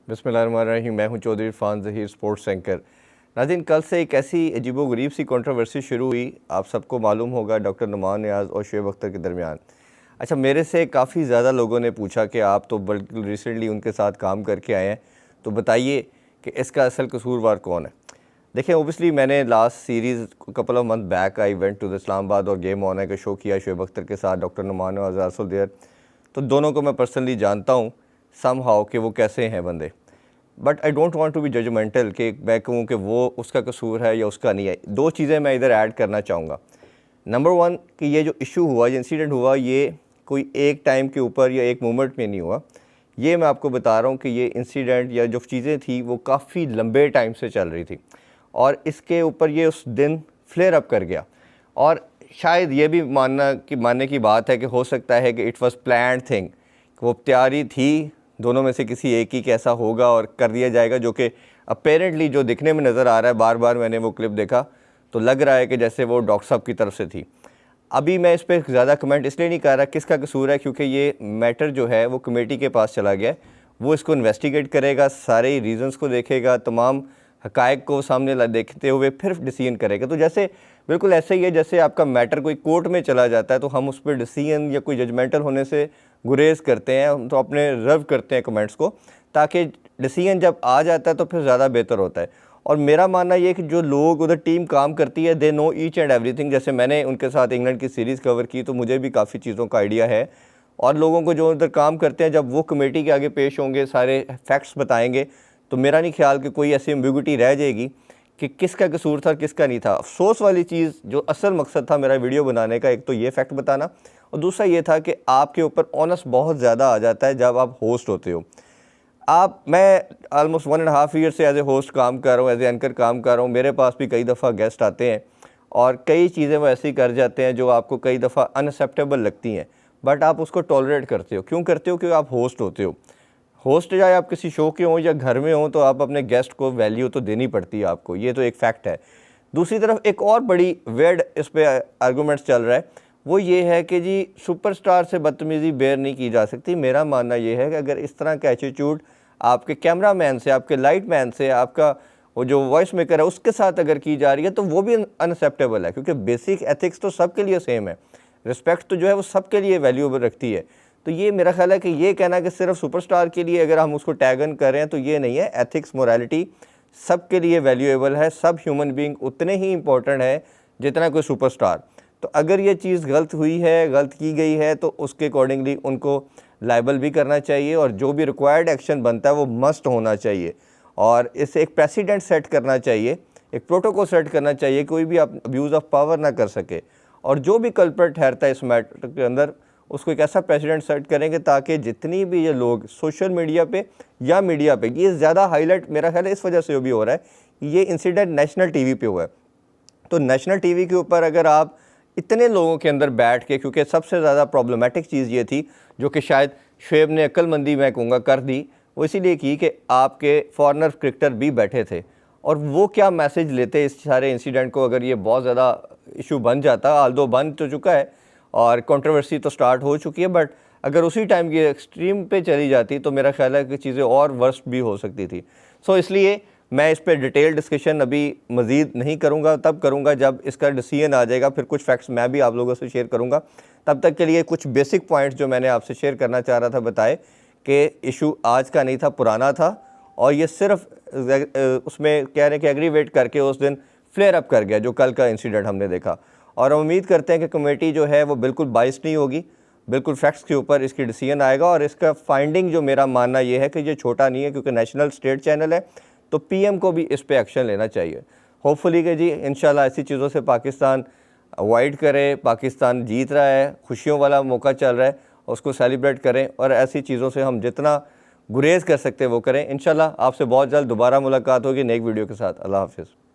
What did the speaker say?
बिस्मिल्लाहिर्रहमानिर्रहीम। मैं हूं चौधरी इरफान ज़हीर, स्पोर्ट्स एंकर। नाज़रीन, कल से एक ऐसी अजीबोगरीब सी कंट्रोवर्सी शुरू हुई। आप सबको मालूम होगा, डॉक्टर नुमान नियाज़ और शुएब अख्तर के दरमियान। अच्छा, मेरे से काफ़ी ज़्यादा लोगों ने पूछा कि आप तो बिल्कुल रिसेंटली उनके साथ काम करके आए हैं, तो बताइए कि इसका असल कसूरवार कौन है। देखिए, ओबियसली मैंने last series couple of month back I went to the Islamabad और गेम ऑन है का शो किया शुएब अख्तर के साथ, doctor Numan Niaz also there. तो दोनों को मैं पर्सनली जानता हूँ सम हाउ कि वो कैसे हैं बंदे। But I don't want to be judgemental कि मैं कहूँ कि वो उसका कसूर है या उसका नहीं है। दो चीज़ें मैं इधर ऐड करना चाहूँगा। नंबर वन कि ये जो इशू हुआ, ये इंसिडेंट हुआ, ये कोई एक टाइम के ऊपर या एक मोमेंट में नहीं हुआ। ये मैं आपको बता रहा हूँ कि ये इंसिडेंट या जो चीज़ें थी वो काफ़ी लंबे टाइम से चल रही थी और इसके ऊपर ये उस दिन फ्लेयर अप कर गया। और शायद ये भी मानने की बात है कि हो सकता है कि इट वाज प्लान्ड थिंग, वो तैयारी थी, दोनों में से किसी एक ही कैसा होगा और कर दिया जाएगा, जो कि अपेरेंटली जो दिखने में नज़र आ रहा है, बार बार मैंने वो क्लिप देखा तो लग रहा है कि जैसे वो डॉक्टर साहब की तरफ से थी। अभी मैं इस पर ज़्यादा कमेंट इसलिए नहीं कर रहा किसका कसूर है, क्योंकि ये मैटर जो है वो कमेटी के पास चला गया है। वो इसको इन्वेस्टिगेट करेगा, सारे रीज़न्स को देखेगा, तमाम हक़ाइक़ को सामने देखते हुए फिर डिसीजन करेगा। तो जैसे बिल्कुल ऐसे ही है जैसे आपका मैटर कोई कोर्ट में चला जाता है तो हम उस पर डिसीजन या कोई जजमेंटल होने से गुरेज करते हैं, हम तो अपने रिजर्व करते हैं कमेंट्स को, ताकि डिसीजन जब आ जाता है तो फिर ज़्यादा बेहतर होता है। और मेरा मानना ये है कि जो लोग उधर टीम काम करती है they know each and everything. जैसे मैंने उनके साथ इंग्लैंड की सीरीज़ कवर की तो मुझे भी काफ़ी चीज़ों का आइडिया है। और लोगों को जो उधर काम करते हैं, जब वो कमेटी के आगे पेश होंगे, सारे फैक्ट्स बताएंगे, तो मेरा नहीं ख्याल कि कोई ऐसी एम्बिग्युइटी रह जाएगी कि किसका कसूर था किसका नहीं था। अफसोस वाली चीज़ जो असल मकसद था मेरा वीडियो बनाने का, एक तो ये फैक्ट बताना और दूसरा ये था कि आपके ऊपर ऑनस बहुत ज़्यादा आ जाता है जब आप होस्ट होते हो। मैं आलमोस्ट 1.5 ईयर से एज ए होस्ट काम कर रहा हूँ, एज ए एंकर काम कर रहा हूँ। मेरे पास भी कई दफ़ा गेस्ट आते हैं और कई चीज़ें वो ऐसी कर जाते हैं जो आपको कई दफ़ा अनएक्सेप्टेबल लगती हैं, बट आप उसको टॉलरेट करते हो। क्यों करते हो? क्योंकि आप होस्ट होते हो। होस्ट चाहे आप किसी शो के हों या घर में हों, तो आप अपने गेस्ट को वैल्यू तो देनी पड़ती है आपको, ये तो एक फैक्ट है। दूसरी तरफ एक और बड़ी वेड इस पे आर्गूमेंट्स चल रहा है, वो ये है कि जी सुपरस्टार से बदतमीज़ी बेयर नहीं की जा सकती। मेरा मानना ये है कि अगर इस तरह का एटीट्यूड आपके कैमरा मैन से, आपके लाइट मैन से, आपका वो जो वॉइस मेकर है उसके साथ अगर की जा रही है तो वो भी अनएक्सेप्टेबल है, क्योंकि बेसिक एथिक्स तो सबके लिए सेम है। रिस्पेक्ट तो जो है वो सबके लिए वैल्यूएबल रखती है। तो ये मेरा ख्याल है कि ये कहना कि सिर्फ सुपरस्टार के लिए अगर हम उसको टैग इन कर रहे हैं तो ये नहीं है। एथिक्स, मोरालिटी सबके लिए वैल्यूएबल है। सब ह्यूमन बीइंग उतने ही इंपॉर्टेंट है जितना कोई सुपरस्टार। तो अगर ये चीज़ गलत हुई है, गलत की गई है, तो उसके अकॉर्डिंगली उनको लाइबल भी करना चाहिए और जो भी रिक्वायर्ड एक्शन बनता है वो मस्ट होना चाहिए और इससे एक प्रेसिडेंट सेट करना चाहिए, एक प्रोटोकॉल सेट करना चाहिए, कोई भी अब्यूज़ ऑफ पावर ना कर सके। और जो भी कल्प्रेट ठहरता है इस मैटर के अंदर, उसको एक ऐसा प्रेसिडेंट सेट करेंगे ताकि जितनी भी ये लोग सोशल मीडिया पे या मीडिया पे, ये ज़्यादा हाईलाइट मेरा ख्याल है इस वजह से भी हो रहा है कि ये इंसिडेंट नेशनल टीवी पे हुआ है। तो नेशनल टीवी के ऊपर अगर आप इतने लोगों के अंदर बैठ के, क्योंकि सबसे ज़्यादा प्रॉब्लमेटिक चीज़ ये थी जो कि शायद शुएब ने अक्लमंदी मैं कहूँगा कर दी, वो इसीलिए की कि आपके फॉरेनर क्रिकेटर भी बैठे थे और वो क्या मैसेज लेते इस सारे इंसिडेंट को अगर ये बहुत ज़्यादा इशू बन जाता। आल्दो बन तो चुका है और कंट्रोवर्सी तो स्टार्ट हो चुकी है, बट अगर उसी टाइम की एक्सट्रीम पे चली जाती तो मेरा ख्याल है कि चीज़ें और वर्स्ट भी हो सकती थी। सो इसलिए मैं इस पर डिटेल डिस्कशन अभी मज़ीद नहीं करूँगा, तब करूँगा जब इसका डिसीजन आ जाएगा। फिर कुछ फैक्ट्स मैं भी आप लोगों से शेयर करूँगा। तब तक के लिए कुछ बेसिक पॉइंट्स जो मैंने आपसे शेयर करना चाह रहा था बताए कि इशू आज का नहीं था, पुराना था और ये सिर्फ उसमें कह रहे हैं कि एग्रीवेट करके उस दिन फ्लेयर अप कर गया जो कल का इंसिडेंट हमने देखा। और हम उम्मीद करते हैं कि कमेटी जो है वो बिल्कुल बाइस नहीं होगी, बिल्कुल फैक्ट्स के ऊपर इसकी डिसीजन आएगा। और इसका फाइंडिंग जो मेरा मानना ये है कि ये छोटा नहीं है, क्योंकि नेशनल स्टेट चैनल है, तो पीएम को भी इस पे एक्शन लेना चाहिए। होपफुली कि जी इंशाल्लाह ऐसी चीज़ों से पाकिस्तान अवॉइड करे। पाकिस्तान जीत रहा है, खुशियों वाला मौका चल रहा है, उसको सेलिब्रेट करें और ऐसी चीज़ों से हम जितना गुरेज कर सकते हैं वो करें। इंशाल्लाह आपसे बहुत जल्द दोबारा मुलाकात होगी नई वीडियो के साथ। अल्लाह हाफिज़।